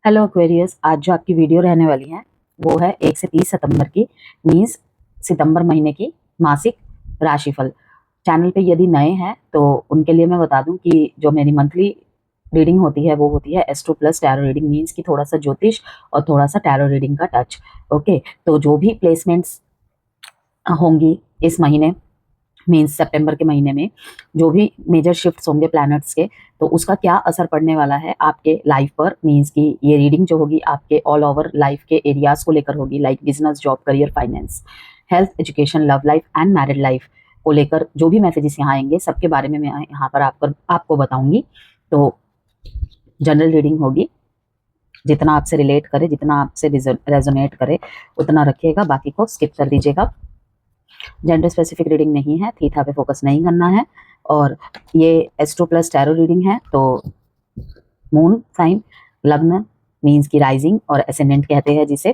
Hello Aquarius, आज जो आपकी वीडियो रहने वाली है वो है 1 से 30 सितंबर की, मीन्स सितंबर महीने की मासिक राशिफल। चैनल पे यदि नए हैं तो उनके लिए मैं बता दूं कि जो मेरी मंथली रीडिंग होती है वो होती है astro plus tarot reading, means कि थोड़ा सा ज्योतिष और थोड़ा सा टैरो रीडिंग का टच। ओके, तो जो भी प्लेसमेंट्स होंगी इस महीने, मीन्स सितंबर के महीने में जो भी मेजर शिफ्ट्स होंगे प्लैनेट्स के, तो उसका क्या असर पड़ने वाला है आपके लाइफ पर, मीन्स कि ये रीडिंग जो होगी आपके ऑल ओवर लाइफ के एरियाज को लेकर होगी, like business, job, career, finance, health, education, love life and married life को लेकर जो भी मैसेजेस यहाँ आएंगे सबके बारे में मैं यहाँ पर आपको बताऊंगी। तो जनरल रीडिंग होगी, जितना आपसे रिलेट करे, जितना आपसे रेजोनेट करे उतना रखिएगा, बाकी को स्किप कर दीजिएगा। जेंडर स्पेसिफिक रीडिंग नहीं है, थीथा पे फोकस नहीं करना है। और ये एस्ट्रो प्लस टैरो रीडिंग है, तो मून साइन, लग्न मीन्स की राइजिंग और एसेंडेंट कहते हैं जिसे,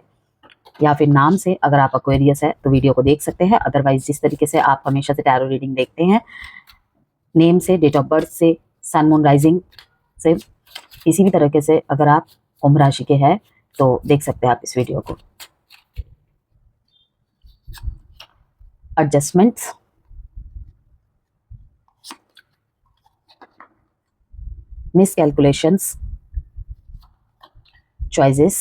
या फिर नाम से अगर आप एक्वेरियस है तो वीडियो को देख सकते हैं। अदरवाइज जिस तरीके से आप हमेशा से टैरो रीडिंग देखते हैं, नेम से, डेट ऑफ बर्थ से, सन मून राइजिंग से, किसी भी तरीके से अगर आप कुंभ राशि के हैं तो देख सकते हैं आप इस वीडियो को। Adjustments, miscalculations, choices,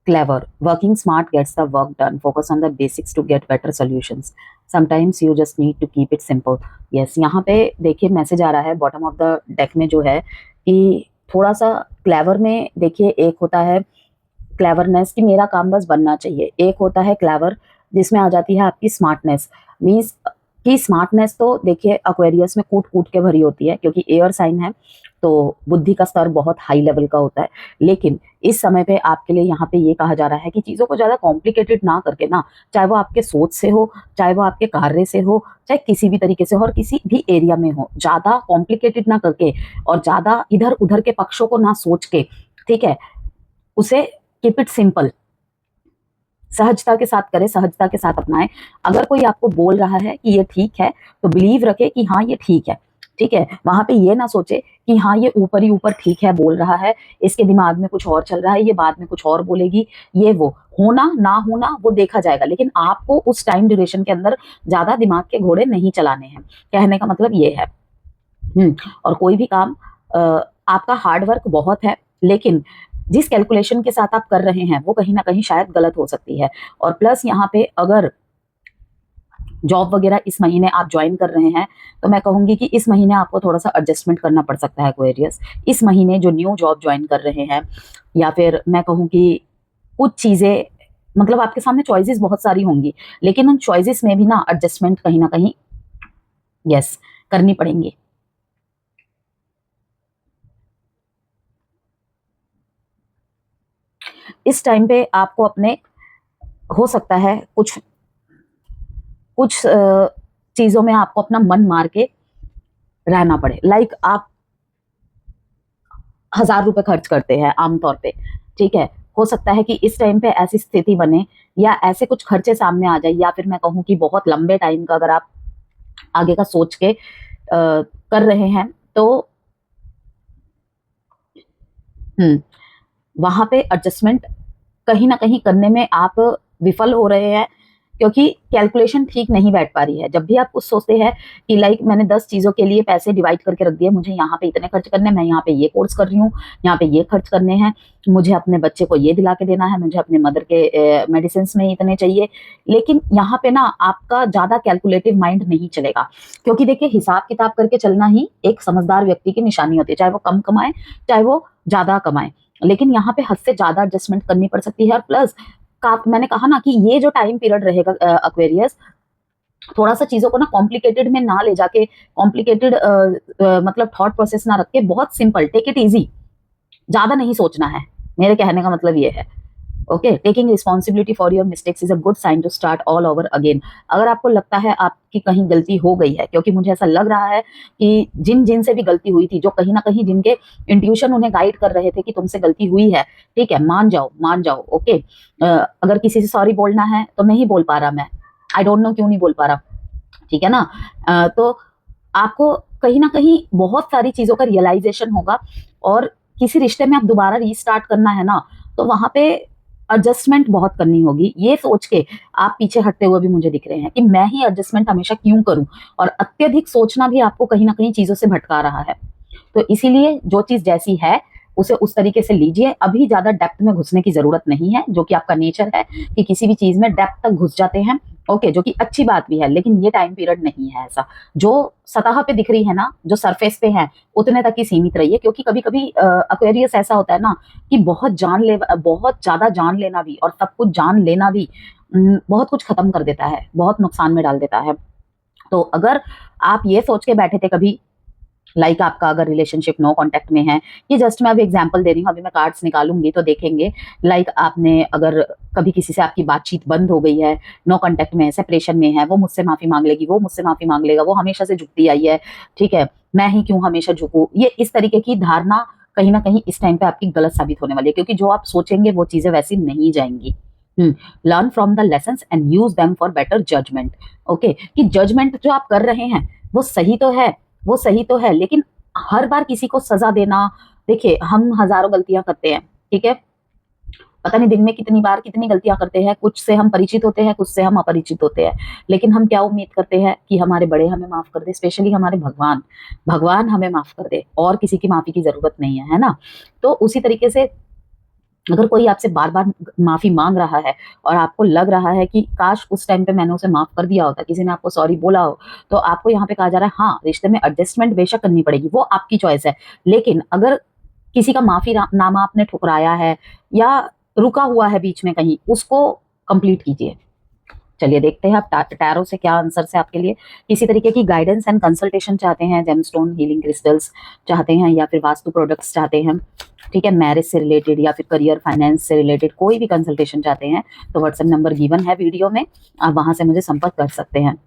clever, working smart gets the work done, focus on the basics to get better solutions, sometimes you just need to keep it simple। yes, यहाँ पे देखिए मैसेज आ रहा है बॉटम ऑफ द डेक में जो है कि थोड़ा सा क्लेवर में देखिए, एक होता है क्लेवरनेस कि मेरा काम बस बनना चाहिए, एक होता है क्लेवर जिसमें आ जाती है आपकी स्मार्टनेस। मीन्स कि स्मार्टनेस तो देखिए एक्वेरियस में कूट कूट के भरी होती है, क्योंकि एयर साइन है तो बुद्धि का स्तर बहुत हाई लेवल का होता है। लेकिन इस समय पे आपके लिए यहाँ पे ये कहा जा रहा है कि चीज़ों को ज़्यादा कॉम्प्लिकेटेड ना करके ना, चाहे वो आपके सोच से हो, चाहे वो आपके कार्य से हो, चाहे किसी भी तरीके से हो और किसी भी एरिया में हो, ज़्यादा कॉम्प्लिकेटेड ना करके और ज़्यादा इधर उधर के पक्षों को ना सोच के, ठीक है, उसे कीप इट सिंपल, सहजता के साथ करें, सहजता के साथ अपनाएं। अगर कोई आपको बोल रहा है कि ये ठीक है तो बिलीव रखे कि हाँ ये ठीक है, ठीक है। वहां पे ये ना सोचे कि हाँ ये ऊपर ही ऊपर ठीक है बोल रहा है, इसके दिमाग में कुछ और चल रहा है, ये बाद में कुछ और बोलेगी, ये वो होना ना होना वो देखा जाएगा, लेकिन आपको उस टाइम ड्यूरेशन के अंदर ज्यादा दिमाग के घोड़े नहीं चलाने हैं। कहने का मतलब ये है। और कोई भी काम आपका हार्ड वर्क बहुत है, लेकिन जिस कैलकुलेशन के साथ आप कर रहे हैं वो कहीं ना कहीं शायद गलत हो सकती है। और प्लस यहाँ पे अगर जॉब वगैरह इस महीने आप ज्वाइन कर रहे हैं तो मैं कहूंगी कि इस महीने आपको थोड़ा सा एडजस्टमेंट करना पड़ सकता है एक्वेरियस। इस महीने जो न्यू जॉब ज्वाइन कर रहे हैं, या फिर मैं कहूँ कि कुछ चीजें, मतलब आपके सामने चॉइसेस बहुत सारी होंगी, लेकिन उन चॉइसेस में भी ना एडजस्टमेंट कहीं ना कहीं यस करनी पड़ेंगी। इस टाइम पे आपको अपने, हो सकता है कुछ कुछ चीजों में आपको अपना मन मार के रहना पड़े। लाइक आप 1000 रुपए खर्च करते हैं आमतौर पे, ठीक है, हो सकता है कि इस टाइम पे ऐसी स्थिति बने या ऐसे कुछ खर्चे सामने आ जाए, या फिर मैं कहूँ कि बहुत लंबे टाइम का अगर आप आगे का सोच के कर रहे हैं तो वहां पे एडजस्टमेंट कहीं ना कहीं करने में आप विफल हो रहे हैं, क्योंकि कैलकुलेशन ठीक नहीं बैठ पा रही है। जब भी आप कुछ सोचते हैं कि लाइक मैंने 10 चीजों के लिए पैसे डिवाइड करके रख दिए, मुझे यहाँ पे इतने खर्च करने, मैं यहाँ पे ये कोर्स कर रही हूँ, यहाँ पे ये खर्च करने हैं, मुझे अपने बच्चे को ये दिला के देना है, मुझे अपने मदर के मेडिसिन में इतने चाहिए, लेकिन यहाँ पे ना आपका ज्यादा कैलकुलेटिव माइंड नहीं चलेगा। क्योंकि देखिए हिसाब किताब करके चलना ही एक समझदार व्यक्ति की निशानी होती है, चाहे वो कम कमाए चाहे वो ज्यादा कमाए, लेकिन यहाँ पे हद से ज्यादा एडजस्टमेंट करनी पड़ सकती है। और प्लस मैंने कहा ना कि ये जो टाइम पीरियड रहेगा एक्वेरियस, थोड़ा सा चीजों को ना कॉम्प्लिकेटेड में ना ले जाके, कॉम्प्लिकेटेड मतलब थॉट प्रोसेस ना रख के, बहुत सिंपल, टेक इट इजी, ज्यादा नहीं सोचना है। मेरे कहने का मतलब ये है। Okay, taking responsibility for your mistakes is a good sign to start all over again. अगर आपको लगता है आपकी कहीं गलती हो गई है, क्योंकि मुझे ऐसा लग रहा है कि जिन जिन से भी गलती हुई थी, जो कहीं ना कहीं जिनके इंट्यूशन उन्हें गाइड कर रहे थे कि तुमसे गलती हुई है, ठीक है, मान जाओ मान जाओ। ओके, अगर किसी से सॉरी बोलना है तो नहीं बोल पा रहा मैं, आई डोंट नो क्यों नहीं बोल पा रहा, ठीक है ना। तो आपको कहीं ना कहीं बहुत सारी चीजों का रियलाइजेशन होगा, और किसी रिश्ते में आप दोबारा रीस्टार्ट करना है ना, तो वहां पे एडजस्टमेंट बहुत करनी होगी। ये सोच के आप पीछे हटते हुए भी मुझे दिख रहे हैं कि मैं ही एडजस्टमेंट हमेशा क्यों करूं, और अत्यधिक सोचना भी आपको कहीं ना कहीं चीजों से भटका रहा है। तो इसीलिए जो चीज जैसी है उसे उस तरीके से लीजिए। अभी ज्यादा डेप्थ में घुसने की जरूरत नहीं है, जो कि आपका नेचर है कि किसी भी चीज में डेप्थ तक घुस जाते हैं। ओके, जो कि अच्छी बात भी है, लेकिन ये टाइम पीरियड नहीं है ऐसा। जो सतह पे दिख रही है ना, जो सरफेस पे है, उतने तक ही सीमित रहिए। क्योंकि कभी कभी एक्वेरियस ऐसा होता है ना कि बहुत ज्यादा जान लेना भी और सब कुछ जान लेना भी बहुत कुछ खत्म कर देता है, बहुत नुकसान में डाल देता है। तो अगर आप ये सोच के बैठे थे कभी, आपका अगर रिलेशनशिप नो कांटेक्ट में है, ये जस्ट मैं अभी एग्जांपल दे रही हूँ, अभी मैं कार्ड्स निकालूंगी तो देखेंगे। आपने अगर कभी किसी से आपकी बातचीत बंद हो गई है, नो कांटेक्ट में है, सेपरेशन में है, वो मुझसे माफी मांग लेगी, वो मुझसे माफी मांग लेगा, वो हमेशा से झुकती आई है, ठीक है, मैं ही क्यों हमेशा झुकूं, ये इस तरीके की धारणा कहीं ना कहीं इस टाइम पे आपकी गलत साबित होने वाली है। क्योंकि जो आप सोचेंगे वो चीजें वैसी नहीं जाएंगी। Learn from the lessons and use them for better judgement. Okay, कि जजमेंट जो आप कर रहे हैं वो सही तो है, वो सही तो है, लेकिन हर बार किसी को सजा देना, देखिए हम हजारों गलतियां करते हैं, ठीक है, पता नहीं दिन में कितनी बार कितनी गलतियां करते हैं। कुछ से हम परिचित होते हैं, कुछ से हम अपरिचित होते हैं, लेकिन हम क्या उम्मीद करते हैं कि हमारे बड़े हमें माफ कर दे, स्पेशली हमारे भगवान भगवान हमें माफ कर दे, और किसी की माफी की जरूरत नहीं है ना। तो उसी तरीके से अगर कोई आपसे बार बार माफी मांग रहा है और आपको लग रहा है कि काश उस टाइम पे मैंने उसे माफ कर दिया होता, किसी ने आपको सॉरी बोला हो, तो आपको यहाँ पे कहा जा रहा है हाँ, रिश्ते में एडजस्टमेंट बेशक करनी पड़ेगी, वो आपकी चॉइस है। लेकिन अगर किसी का माफी नामा आपने ठुकराया है या रुका हुआ है बीच में कहीं, उसको कंप्लीट कीजिए। चलिए देखते हैं आप टैरो से क्या आंसर है आपके लिए। किसी तरीके की गाइडेंस एंड कंसल्टेशन चाहते हैं, जेमस्टोन हीलिंग क्रिस्टल्स चाहते हैं, या फिर वास्तु प्रोडक्ट्स चाहते हैं, ठीक है, मैरिज से रिलेटेड या फिर करियर फाइनेंस से रिलेटेड कोई भी कंसल्टेशन चाहते हैं, तो व्हाट्सएप नंबर गिवन है वीडियो में, आप वहां से मुझे संपर्क कर सकते हैं।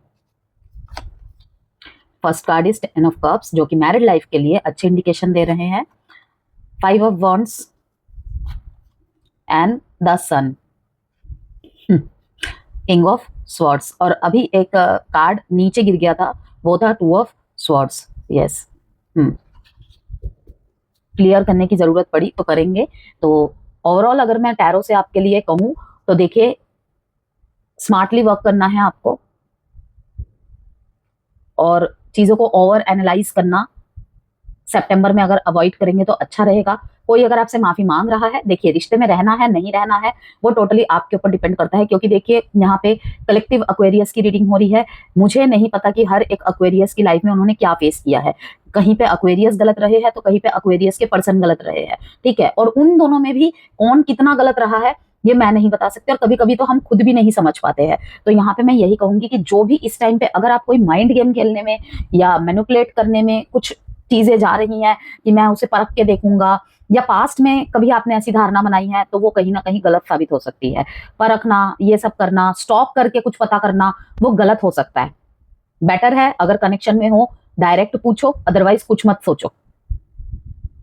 First card is ten of cups, जो कि मैरिड लाइफ के लिए अच्छे इंडिकेशन दे रहे हैं। 5 of wands and the sun, king of swords, और अभी एक कार्ड नीचे गिर गया था, वो था 2 ऑफ स्वॉर्ड्स। यस, क्लियर करने की जरूरत पड़ी तो करेंगे। तो ओवरऑल अगर मैं टैरो से आपके लिए कहूं तो देखिए, स्मार्टली वर्क करना है आपको, और चीजों को ओवर एनालाइज करना सितंबर में अगर अवॉइड करेंगे तो अच्छा रहेगा। कोई अगर आपसे माफी मांग रहा है, देखिए रिश्ते में रहना है नहीं रहना है वो टोटली आपके ऊपर डिपेंड करता है। क्योंकि देखिए यहाँ पे कलेक्टिव एक्वेरियस की रीडिंग हो रही है, मुझे नहीं पता कि हर एक एक्वेरियस की लाइफ में उन्होंने क्या फेस किया है। कहीं पे एक्वेरियस गलत रहे हैं तो कहीं पे एक्वेरियस के पर्सन गलत रहे हैं, ठीक है, और उन दोनों में भी कौन कितना गलत रहा है ये मैं नहीं बता सकती, और कभी कभी तो हम खुद भी नहीं समझ पाते हैं। तो यहाँ पे मैं यही कहूंगी कि जो भी इस टाइम पे अगर आप कोई माइंड गेम खेलने में या मैनिपुलेट करने में कुछ चीजें जा रही हैं कि मैं उसे परख के देखूंगा, या पास्ट में कभी आपने ऐसी धारणा बनाई है, तो वो कहीं ना कहीं गलत साबित हो सकती है। परखना, ये सब करना, स्टॉक करके कुछ पता करना, वो गलत हो सकता है। बेटर है अगर कनेक्शन में हो डायरेक्ट पूछो, अदरवाइज कुछ मत सोचो।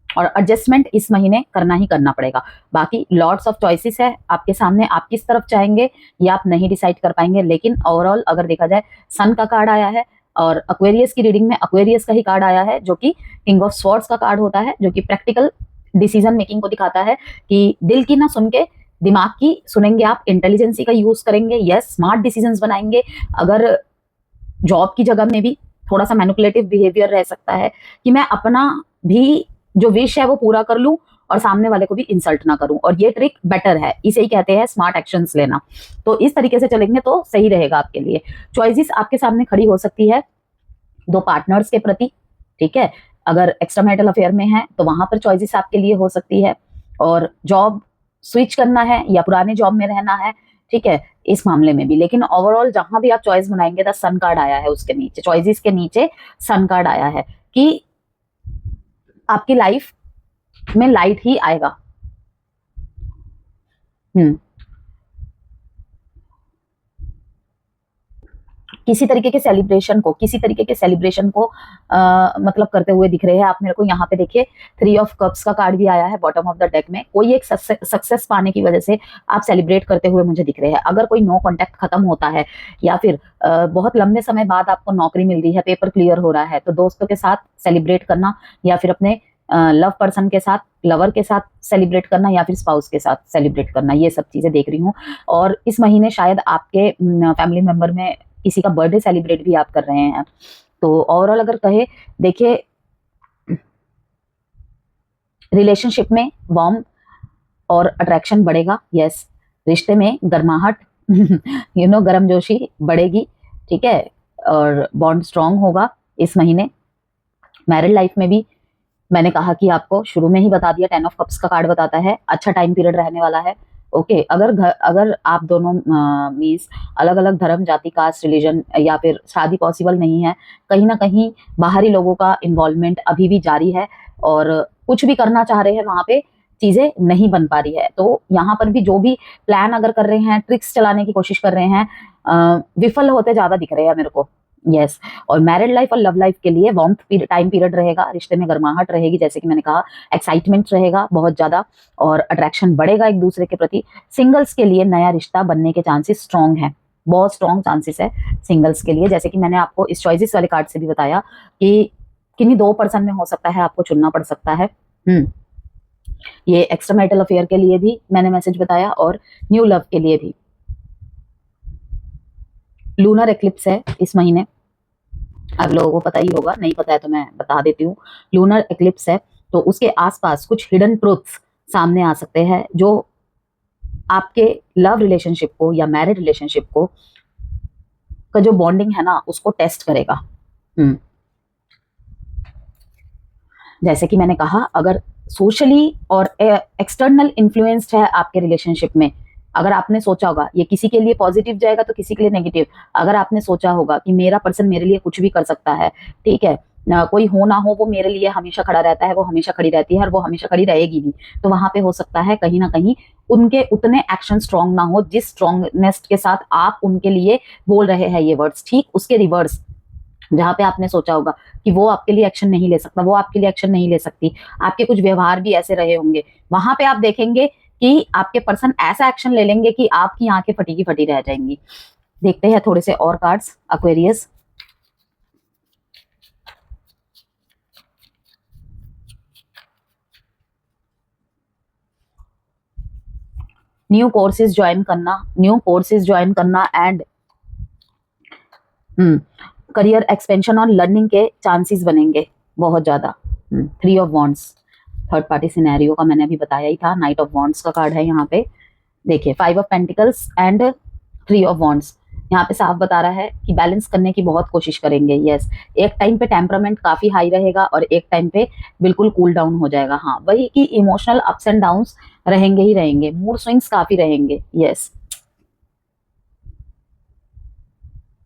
और एडजस्टमेंट इस महीने करना ही करना पड़ेगा। बाकी लॉट्स ऑफ चॉइसेस है आपके सामने, आप किस तरफ चाहेंगे ये आप नहीं डिसाइड कर पाएंगे। लेकिन ओवरऑल अगर देखा जाए, सन का कार्ड आया है, और एक्वेरियस की रीडिंग में एक्वेरियस का ही कार्ड आया है, जो कि किंग ऑफ स्वॉर्ड्स का कार्ड होता है, जो कि प्रैक्टिकल डिसीजन मेकिंग को दिखाता है कि दिल की ना सुन के दिमाग की सुनेंगे आप, इंटेलिजेंसी का यूज करेंगे, यस, स्मार्ट डिसीजंस बनाएंगे। अगर जॉब की जगह में भी थोड़ा सा मैनिपुलेटिव बिहेवियर रह सकता है कि मैं अपना भी जो विश है वो पूरा कर लूं और सामने वाले को भी इंसल्ट ना करूं, और ये ट्रिक बेटर है, इसे ही कहते हैं स्मार्ट एक्शंस लेना। तो इस तरीके से चलेंगे तो सही रहेगा आपके लिए। चॉइसेस आपके सामने खड़ी हो सकती है 2 पार्टनर्स के प्रति, ठीक है, अगर एक्स्ट्रा मैरिटल अफेयर में है तो वहां पर चॉइसेस आपके लिए हो सकती है, और जॉब स्विच करना है या पुराने जॉब में रहना है, ठीक है, इस मामले में भी। लेकिन ओवरऑल जहां भी आप चॉइस बनाएंगे, द सन कार्ड आया है, उसके नीचे चॉइसेस के नीचे सन कार्ड आया है कि आपकी लाइफ में लाइट ही आएगा। किसी तरीके के सेलिब्रेशन को मतलब करते हुए दिख रहे हैं आप मेरे को। यहाँ पे देखिए 3 ऑफ कप्स का कार्ड भी आया है बॉटम ऑफ द डेक में। कोई एक सक्सेस पाने की वजह से आप सेलिब्रेट करते हुए मुझे दिख रहे हैं। अगर कोई नो कॉन्टैक्ट खत्म होता है या फिर बहुत लंबे समय बाद आपको नौकरी मिल रही है, पेपर क्लियर हो रहा है, तो दोस्तों के साथ सेलिब्रेट करना या फिर अपने लव पर्सन के साथ, लवर के साथ सेलिब्रेट करना या फिर स्पाउस के साथ सेलिब्रेट करना, ये सब चीजें देख रही हूँ। और इस महीने शायद आपके फैमिली मेंबर में किसी का बर्थडे सेलिब्रेट भी आप कर रहे हैं। तो ओवरऑल अगर कहे, देखिए रिलेशनशिप में वार्म और अट्रैक्शन बढ़ेगा। यस, रिश्ते में गर्माहट गर्मजोशी बढ़ेगी, ठीक है, और बॉन्ड स्ट्रांग होगा इस महीने। मैरिड लाइफ में भी मैंने कहा कि आपको शुरू में ही बता दिया, 10 ऑफ कप्स का कार्ड बताता है अच्छा टाइम पीरियड रहने वाला है। ओके, अगर आप दोनों मीन्स अलग अलग धर्म, जाति, कास्ट, रिलीजन या फिर शादी पॉसिबल नहीं है, कहीं ना कहीं बाहरी लोगों का इन्वॉल्वमेंट अभी भी जारी है और कुछ भी करना चाह रहे हैं वहां पे चीजें नहीं बन पा रही है। तो यहाँ पर भी जो भी प्लान अगर कर रहे हैं, ट्रिक्स चलाने की कोशिश कर रहे हैं, विफल होते ज्यादा दिख रहे हैं मेरे को। यस, और मैरिड लाइफ और लव लाइफ के लिए वार्म टाइम पीरियड रहेगा, रिश्ते में गर्माहट रहेगी, जैसे कि मैंने कहा, एक्साइटमेंट रहेगा बहुत ज्यादा और अट्रैक्शन बढ़ेगा एक दूसरे के प्रति। सिंगल्स के लिए नया रिश्ता बनने के चांसेस स्ट्रॉन्ग है, बहुत स्ट्रॉन्ग चांसेस है सिंगल्स के लिए, जैसे कि मैंने आपको इस चॉइसेस वाले कार्ड से भी बताया कि किन्हीं 2 पर्सन में हो सकता है आपको चुनना पड़ सकता है। ये एक्स्ट्रा मैरिटल अफेयर के लिए भी मैंने मैसेज बताया और न्यू लव के लिए भी। लूनर एक्लिप्स है इस महीने, आप लोगों को पता ही होगा, नहीं पता है तो मैं बता देती हूँ। लूनर एक्लिप्स है तो उसके आसपास कुछ हिडन ट्रूथ्स सामने आ सकते हैं जो आपके लव रिलेशनशिप को या मैरिड रिलेशनशिप को का जो बॉन्डिंग है ना उसको टेस्ट करेगा। जैसे कि मैंने कहा, अगर सोशली और एक्सटर्नल इन्फ्लुएंस्ड है आपके रिलेशनशिप में, अगर आपने सोचा होगा ये किसी के लिए पॉजिटिव जाएगा तो किसी के लिए नेगेटिव, अगर आपने सोचा होगा कि मेरा पर्सन मेरे लिए कुछ भी कर सकता है, ठीक है, कोई हो ना हो वो मेरे लिए हमेशा खड़ा रहता है, वो हमेशा खड़ी रहती है और वो हमेशा खड़ी रहेगी भी, तो वहां पे हो सकता है कहीं ना कहीं उनके उतने एक्शन स्ट्रांग ना हो जिस स्ट्रांगनेस के साथ आप उनके लिए बोल रहे हैं ये वर्ड्स। ठीक उसके रिवर्स, जहां पे आपने सोचा होगा कि वो आपके लिए एक्शन नहीं ले सकता, वो आपके लिए एक्शन नहीं ले सकती, आपके कुछ व्यवहार भी ऐसे रहे होंगे, वहां पे आप देखेंगे कि आपके पर्सन ऐसा एक्शन ले लेंगे कि आपकी आंखें फटी की फटी रह जाएंगी। देखते हैं थोड़े से और cards. Aquarius, new courses join करना एंड करियर एक्सपेंशन और लर्निंग के चांसेस बनेंगे बहुत ज्यादा। 3 of wands, third party scenario का मैंने अभी बताया ही था। नाइट ऑफ वॉन्ड्स का कार्ड है यहाँ पे, देखिए 5 of pentacles and 3 of wands. यहाँ पे साफ बता रहा है कि बैलेंस करने की बहुत कोशिश करेंगे। यस, एक टाइम पे टेम्परामेंट काफी हाई रहेगा और एक टाइम पे बिल्कुल कूल डाउन हो जाएगा। हाँ, वही कि इमोशनल अप्स एंड डाउन्स रहेंगे ही रहेंगे, मूड स्विंग्स काफी रहेंगे। यस,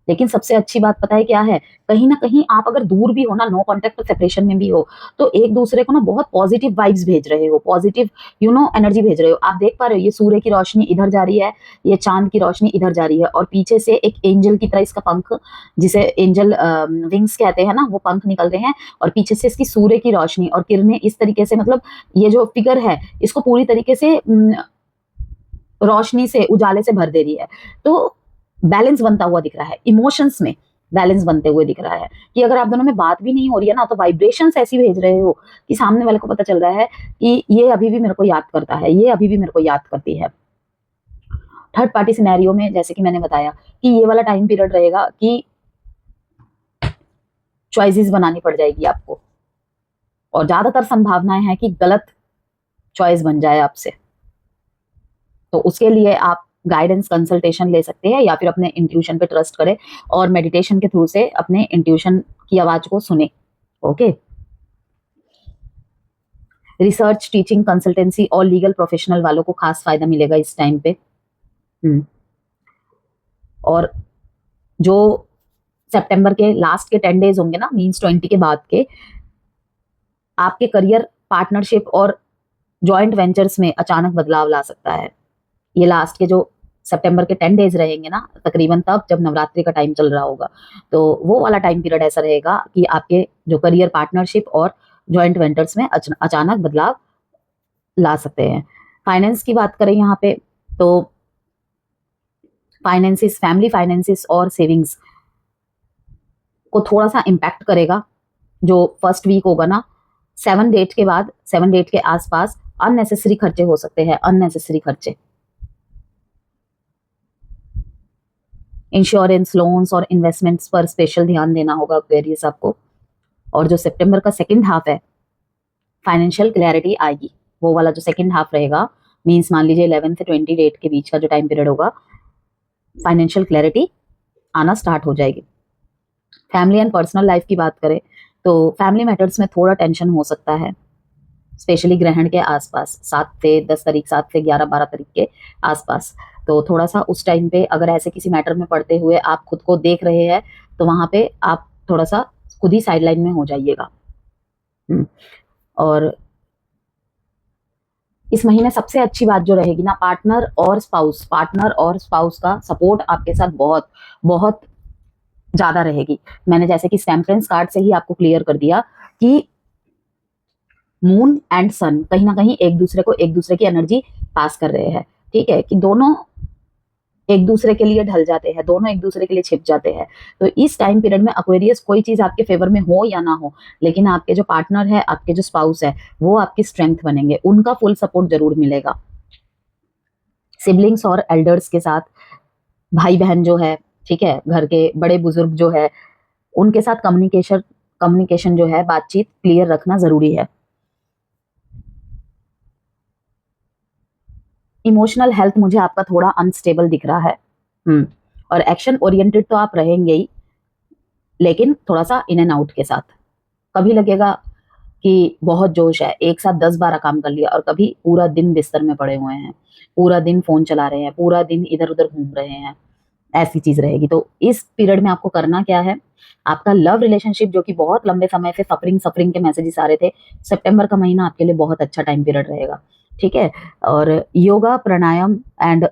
लेकिन सबसे अच्छी बात पता है क्या है, कहीं ना कहीं आप अगर दूर भी हो ना, नो कॉन्टेक्ट सेपरेशन में भी हो, तो एक दूसरे को ना बहुत पॉजिटिव वाइब्स भेज रहे हो, पॉजिटिव एनर्जी भेज रहे हो। आप देख पा रहे हो ये सूर्य की रोशनी इधर जा रही है, ये चांद की रोशनी इधर जा रही है और पीछे से एक एंजल की तरह इसका पंख, जिसे एंजल विंग्स कहते हैं ना, वो पंख निकल रहे हैं और पीछे से इसकी सूर्य की रोशनी और किरणें इस तरीके से, मतलब ये जो फिगर है इसको पूरी तरीके से रोशनी से, उजाले से भर दे रही है। तो बैलेंस बनता हुआ दिख रहा है, इमोशंस में बैलेंस बनते हुए दिख रहा है कि अगर आप दोनों में बात भी नहीं हो रही है ना, तो वाइब्रेशंस ऐसी भेज रहे हो कि सामने वाले को पता चल रहा है कि ये अभी भी मेरे को याद करता है, ये अभी भी मेरे को याद करती है। थर्ड पार्टी सिनेरियो में जैसे कि मैंने बताया कि ये वाला टाइम पीरियड रहेगा कि चॉइसेस बनानी पड़ जाएगी आपको और ज्यादातर संभावनाएं हैं कि गलत चॉइस बन जाए आपसे। तो उसके लिए आप गाइडेंस कंसल्टेशन ले सकते हैं या फिर अपने इंट्यूशन पे ट्रस्ट करें और मेडिटेशन के थ्रू से अपने इंट्यूशन की आवाज को सुने। ओके, रिसर्च, टीचिंग, कंसल्टेंसी और लीगल प्रोफेशनल वालों को खास फायदा मिलेगा इस टाइम पे। और जो सितंबर के लास्ट के 10 डेज होंगे ना, मींस 20 के बाद के, आपके करियर, पार्टनरशिप और जॉइंट वेंचर्स में अचानक बदलाव ला सकता है। ये लास्ट के जो सितंबर के 10 डेज रहेंगे ना, तकरीबन तब जब नवरात्रि का टाइम चल रहा होगा, तो वो वाला टाइम पीरियड ऐसा रहेगा कि आपके जो करियर, पार्टनरशिप और जॉइंट वेंचर्स में अचानक बदलाव ला सकते हैं। फाइनेंस की बात करें यहाँ पे, तो फाइनेंसिस, फैमिली फाइनेंसिस और सेविंग्स को थोड़ा सा इम्पैक्ट करेगा जो फर्स्ट वीक होगा ना, 7 डेट के बाद, 7 डेट के आसपास अननेसेसरी खर्चे हो सकते हैं, अननेसेसरी खर्चे। इंश्योरेंस, लोन्स और इन्वेस्टमेंट्स पर स्पेशल ध्यान देना होगा एक्वेरियस आपको। और जो सितंबर का सेकंड हाफ है, फाइनेंशियल क्लैरिटी आएगी। वो वाला जो सेकंड हाफ रहेगा, मीन्स मान लीजिए 11 से 20 डेट के बीच का जो टाइम पीरियड होगा, फाइनेंशियल क्लैरिटी आना स्टार्ट हो जाएगी। फैमिली एंड पर्सनल लाइफ की बात करें तो फैमिली मैटर्स में थोड़ा टेंशन हो सकता है, स्पेशली ग्रहण के आसपास, 7 से 10 तारीख, 7 से 11-12 तारीख के आसपास। तो थोड़ा सा उस टाइम पे अगर ऐसे किसी मैटर में पड़ते हुए आप खुद को देख रहे हैं तो वहां पे आप थोड़ा सा खुद ही साइडलाइन में हो जाइएगा। और इस महीने सबसे अच्छी बात जो रहेगी ना, पार्टनर और स्पाउस का सपोर्ट आपके साथ बहुत बहुत ज्यादा रहेगी। मैंने जैसे कि टेम्परेंस कार्ड से ही आपको क्लियर कर दिया कि मून एंड सन कहीं ना कहीं एक दूसरे की एनर्जी पास कर रहे हैं, ठीक है, कि दोनों एक दूसरे के लिए ढल जाते हैं, दोनों एक दूसरे के लिए छिप जाते हैं। तो इस टाइम पीरियड में एक्वेरियस कोई चीज आपके फेवर में हो या ना हो, लेकिन आपके जो पार्टनर है, आपके जो स्पाउस है, वो आपकी स्ट्रेंथ बनेंगे, उनका फुल सपोर्ट जरूर मिलेगा। सिबलिंग्स और एल्डर्स के साथ, भाई बहन जो है, ठीक है, घर के बड़े बुजुर्ग जो है, उनके साथ कम्युनिकेशन जो है, बातचीत क्लियर रखना जरूरी है। इमोशनल हेल्थ मुझे आपका थोड़ा अनस्टेबल दिख रहा है। और एक्शन ओरिएंटेड तो आप रहेंगे ही, लेकिन थोड़ा सा इन एंड आउट के साथ। कभी लगेगा कि बहुत जोश है, एक साथ 10-12 काम कर लिया, और कभी पूरा दिन बिस्तर में पड़े हुए हैं, पूरा दिन फोन चला रहे हैं, पूरा दिन इधर उधर घूम रहे हैं, ऐसी चीज रहेगी। तो इस पीरियड में आपको करना क्या है, आपका लव रिलेशनशिप जो कि बहुत लंबे समय से सफरिंग सफरिंग के मैसेजेस आ रहे थे, सितंबर का महीना आपके लिए बहुत अच्छा टाइम पीरियड रहेगा, ठीक है। और योगा, प्राणायाम एंड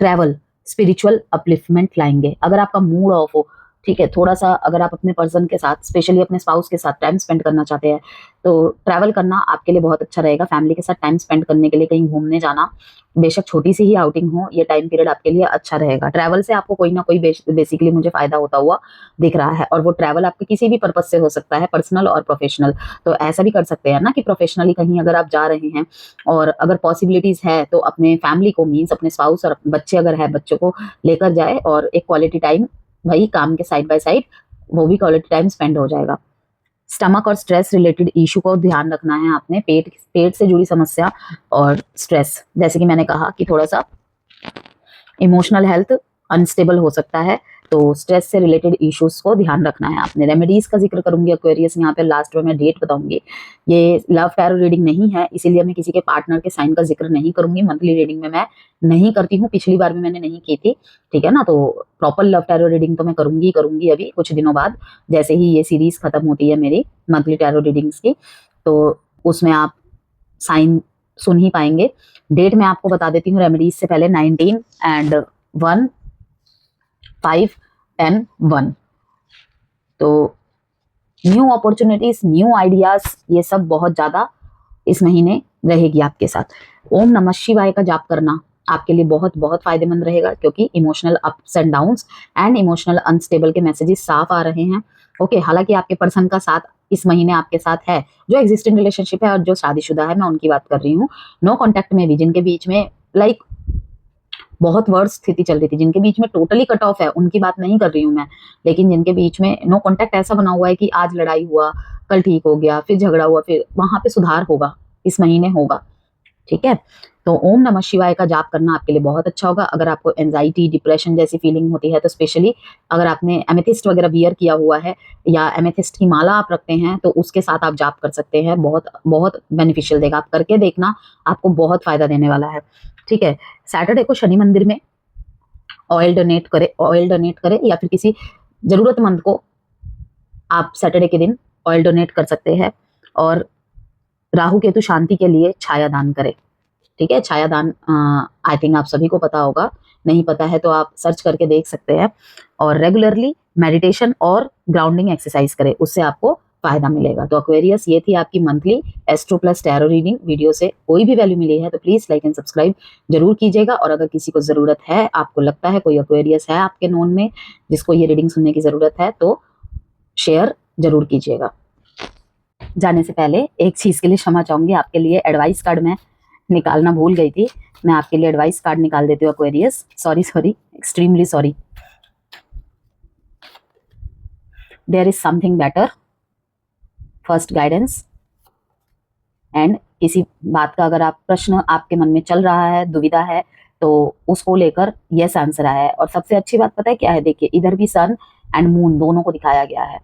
ट्रैवल स्पिरिचुअल अपलिफ्टमेंट लाएंगे। अगर आपका मूड ऑफ हो, ठीक है, थोड़ा सा अगर आप अपने पर्सन के साथ, स्पेशली अपने स्पाउस के साथ टाइम स्पेंड करना चाहते हैं तो ट्रैवल करना आपके लिए बहुत अच्छा रहेगा। फैमिली के साथ टाइम स्पेंड करने के लिए कहीं घूमने जाना, बेशक छोटी सी ही आउटिंग हो, ये टाइम पीरियड आपके लिए अच्छा रहेगा। ट्रैवल से आपको कोई ना कोई बेसिकली मुझे फायदा होता हुआ दिख रहा है, और वो ट्रैवल आपके किसी भी पर्पज से हो सकता है, पर्सनल और प्रोफेशनल। तो ऐसा भी कर सकते हैं ना कि प्रोफेशनली कहीं अगर आप जा रहे हैं, और अगर पॉसिबिलिटीज है तो अपने फैमिली को, मीन्स अपने स्पाउस और बच्चे अगर है, बच्चों को लेकर जाए, और एक क्वालिटी टाइम, वही काम के साइड बाय साइड, वो भी क्वालिटी टाइम स्पेंड हो जाएगा। स्टमक और स्ट्रेस रिलेटेड इशू को ध्यान रखना है आपने, पेट से जुड़ी समस्या और स्ट्रेस, जैसे कि मैंने कहा कि थोड़ा सा इमोशनल हेल्थ अनस्टेबल हो सकता है, तो स्ट्रेस से रिलेटेड इश्यूज को ध्यान रखना है आपने। रेमेडीज का जिक्र करूंगी एक्वेरियस, यहाँ पे लास्ट में मैं डेट बताऊंगी। ये लव टैरो रीडिंग नहीं है, इसीलिए मैं किसी के पार्टनर के साइन का जिक्र नहीं करूंगी। मंथली रीडिंग में मैं नहीं करती हूँ, पिछली बार भी मैंने नहीं की थी, ठीक है ना। तो प्रॉपर लव टैरो रीडिंग तो मैं करूंगी अभी कुछ दिनों बाद, जैसे ही ये सीरीज खत्म होती है मेरी मंथली टैरो रीडिंग्स की, तो उसमें आप साइन सुन ही पाएंगे। डेट मैं आपको बता देती हूँ रेमेडीज से पहले, 19 एंड 1, 5 10 1। तो न्यू अपॉर्चुनिटीज, न्यू आइडियाज, ये सब बहुत ज्यादा इस महीने रहेगी आपके साथ। ओम नमः शिवाय का जाप करना आपके लिए बहुत बहुत फायदेमंद रहेगा, क्योंकि emotional ups and downs and emotional unstable के मैसेजेस साफ आ रहे हैं। ओके, हालांकि आपके पर्सन का साथ इस महीने आपके साथ है, जो एग्जिस्टिंग रिलेशनशिप है और जो शादीशुदा है, मैं उनकी बात कर रही हूँ। नो कॉन्टेक्ट में भी, जिनके बीच में लाइक बहुत वर्स्ट स्थिति चल रही थी, जिनके बीच में टोटली कट ऑफ है, उनकी बात नहीं कर रही हूँ मैं, लेकिन जिनके बीच में नो कॉन्टेक्ट ऐसा बना हुआ है कि आज लड़ाई हुआ, कल ठीक हो गया, फिर झगड़ा हुआ, फिर वहां पे सुधार होगा, इस महीने होगा, ठीक है। तो ओम नमः शिवाय का जाप करना आपके लिए बहुत अच्छा होगा। अगर आपको एंजाइटी, डिप्रेशन जैसी फीलिंग होती है, तो स्पेशली अगर आपने एमेथिस्ट वगैरह वियर किया हुआ है, या एमेथिस्ट की माला आप रखते हैं, तो उसके साथ आप जाप कर सकते हैं, बहुत बहुत बेनिफिशियल देगा। आप करके देखना, आपको बहुत फायदा देने वाला है, ठीक है। सैटरडे को शनि मंदिर में ऑयल डोनेट करे या फिर किसी जरूरतमंद को आप सैटरडे के दिन ऑयल डोनेट कर सकते हैं। और राहु केतु शांति के लिए छाया दान करें, ठीक है। छाया दान आई थिंक आप सभी को पता होगा, नहीं पता है तो आप सर्च करके देख सकते हैं। और रेगुलरली मेडिटेशन और ग्राउंडिंग एक्सरसाइज करें, उससे आपको फायदा मिलेगा। तो एक्वेरियस, ये थी आपकी monthly astro plus tarot reading. Video से कोई भी वैल्यू मिली है तो प्लीज लाइक एंड सब्सक्राइब जरूर कीजिएगा। और अगर किसी को जरूरत है, आपको लगता है कोई एक्वेरियस है आपके नोन में जिसको ये रीडिंग सुनने की जरूरत है, तो शेयर जरूर कीजिएगा। जाने से पहले एक चीज़ के लिए क्षमा चाहूँगी, आपके लिए एडवाइस कार्ड मैं निकालना भूल गई थी। मैं आपके लिए एडवाइस कार्ड निकाल देती हूँ Aquarius. Sorry, extremely sorry. There is something better, first guidance. And किसी बात का अगर आप प्रश्न आपके मन में चल रहा है, दुविधा है, तो उसको लेकर यस आंसर आया है। और सबसे अच्छी बात पता है क्या है, देखिए इधर भी सन एंड मून दोनों को दिखाया गया है।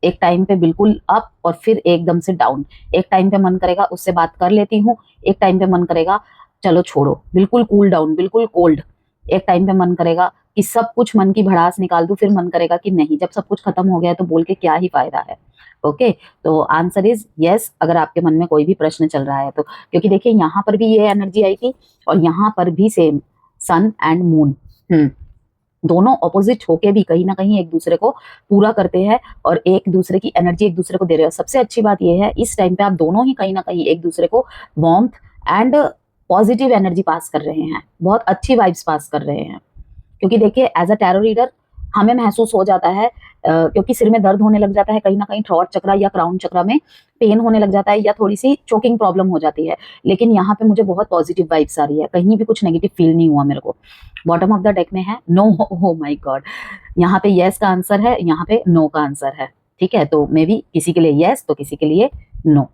एक टाइम पे बिल्कुल अप और फिर एकदम से डाउन। एक टाइम पे मन करेगा उससे बात कर लेती हूँ, एक टाइम पे मन करेगा चलो छोड़ो, बिल्कुल कूल डाउन, बिल्कुल कोल्ड। एक टाइम पे मन करेगा कि सब कुछ मन की भड़ास निकाल दूं, फिर मन करेगा कि नहीं, जब सब कुछ खत्म हो गया है तो बोल के क्या ही फायदा है। ओके, तो आंसर इज यस, अगर आपके मन में कोई भी प्रश्न चल रहा है तो। क्योंकि देखिए यहाँ पर भी ये एनर्जी आई थी और यहाँ पर भी सेम, सन एंड मून। दोनों ऑपोजिट होके भी कहीं ना कहीं एक दूसरे को पूरा करते हैं और एक दूसरे की एनर्जी एक दूसरे को दे रहे हो। सबसे अच्छी बात यह है इस टाइम पे आप दोनों ही कहीं ना कहीं एक दूसरे को वार्मथ एंड पॉजिटिव एनर्जी पास कर रहे हैं, बहुत अच्छी वाइब्स पास कर रहे हैं। क्योंकि देखिए एज अ टैरो रीडर हमें महसूस हो जाता है क्योंकि सिर में दर्द होने लग जाता है, कहीं ना कहीं थ्रॉट चक्र या क्राउन चक्र में पेन होने लग जाता है या थोड़ी सी चोकिंग प्रॉब्लम हो जाती है। लेकिन यहाँ पे मुझे बहुत पॉजिटिव वाइब्स आ रही है, कहीं भी कुछ नेगेटिव फील नहीं हुआ मेरे को। बॉटम ऑफ द डेक में है नो, हो माय गॉड, यहाँ पे यस का आंसर है, यहाँ पे नो का आंसर है। ठीक है, तो मे बी किसी के लिए यस तो किसी के लिए नो।